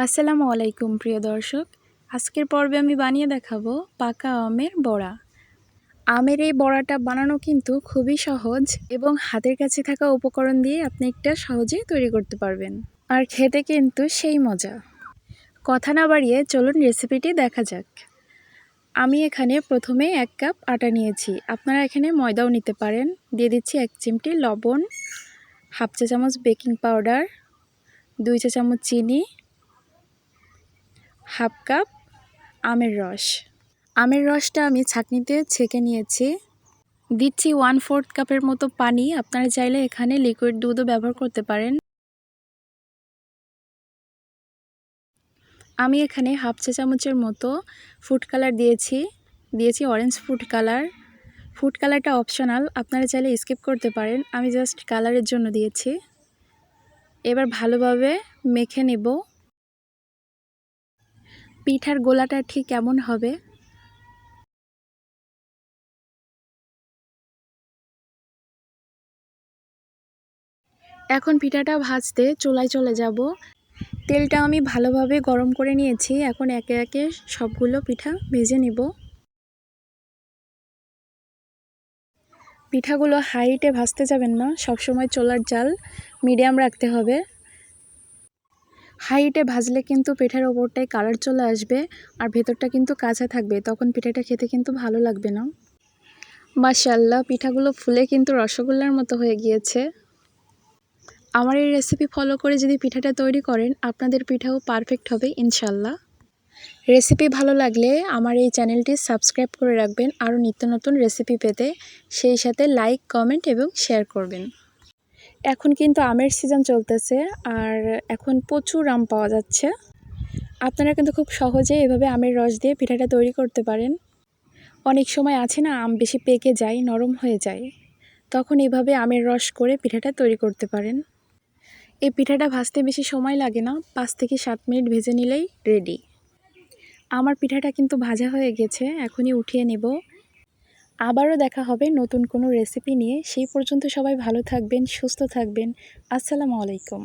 আসসালামু আলাইকুম প্রিয় দর্শক। আজকের পর্বে আমি বানিয়ে দেখাবো পাকা আমের বড়া। আমের এই বড়াটা বানানো কিন্তু খুবই সহজ এবং হাতের কাছে থাকা উপকরণ দিয়ে আপনি একটা সহজেই তৈরি করতে পারবেন। আর খেতে কিন্তু সেই মজা। কথা না বাড়িয়ে চলুন রেসিপিটি দেখা যাক। আমি এখানে প্রথমে 1 কাপ আটা নিয়েছি। আপনারা এখানে ময়দাও নিতে পারেন। দিয়ে দিচ্ছি 1 চিমটি লবণ, হাফ চা চামচ বেকিং পাউডার, 2 চা চামচ চিনি, হাফ কাপ আমের রস। আমের রসটা আমি ছাঁকনিতে ছেঁকে নিয়েছি। দিচ্ছি 1/4 কাপের মতো পানি। আপনারা চাইলে এখানে লিকুইড দুধও ব্যবহার করতে পারেন। আমি এখানে হাফ চা চামচের মতো ফুড কালার দিয়েছি অরেঞ্জ ফুড কালার। ফুড কালারটা অপশনাল, আপনারা চাইলে স্কিপ করতে পারেন। আমি জাস্ট কালারের জন্য দিয়েছি। এবার ভালোভাবে মেখে নেব। পিঠার গোলাটা ঠিক কেমন হবে এখন পিঠাটা ভাজতে চুলায় চলে যাব। তেলটা আমি ভালোভাবে গরম করে নিয়েছি। এখন একে একে সবগুলো পিঠা ভেজে নিব। পিঠাগুলো হাই হিটে ভাজতে যাবেন না, সবসময় চুলার জাল মিডিয়াম রাখতে হবে। হাই হিটে ভাজলে কিন্তু পিঠার ওপরটায় কালার চলে আসবে আর ভেতরটা কিন্তু কাঁচা থাকবে, তখন পিঠাটা খেতে কিন্তু ভালো লাগবে না। মাশাআল্লাহ, পিঠাগুলো ফুলে কিন্তু রসগোল্লার মতো হয়ে গিয়েছে। আমার এই রেসিপি ফলো করে যদি পিঠাটা তৈরি করেন, আপনাদের পিঠাও পারফেক্ট হবে ইনশাল্লাহ। রেসিপি ভালো লাগলে আমার এই চ্যানেলটি সাবস্ক্রাইব করে রাখবেন আরও নিত্য নতুন রেসিপি পেতে। সেই সাথে লাইক, কমেন্ট এবং শেয়ার করবেন। এখন কিন্তু আমের সিজন চলতেছে আর এখন প্রচুর আম পাওয়া যাচ্ছে। আপনারা কিন্তু খুব সহজে এভাবে আমের রস দিয়ে পিঠাটা তৈরি করতে পারেন। অনেক সময় আছে না, আম বেশি পেকে যায়, নরম হয়ে যায়, তখন এভাবে আমের রস করে পিঠাটা তৈরি করতে পারেন। এই পিঠাটা ভাজতে বেশি সময় লাগে না, 5 থেকে 7 মিনিট ভেজে নিলেই রেডি। আমার পিঠাটা কিন্তু ভাজা হয়ে গেছে, এখনই উঠিয়ে নেব। আবারও দেখা হবে নতুন কোনো রেসিপি নিয়ে। সেই পর্যন্ত সবাই ভালো থাকবেন, সুস্থ থাকবেন। আসসালামু আলাইকুম।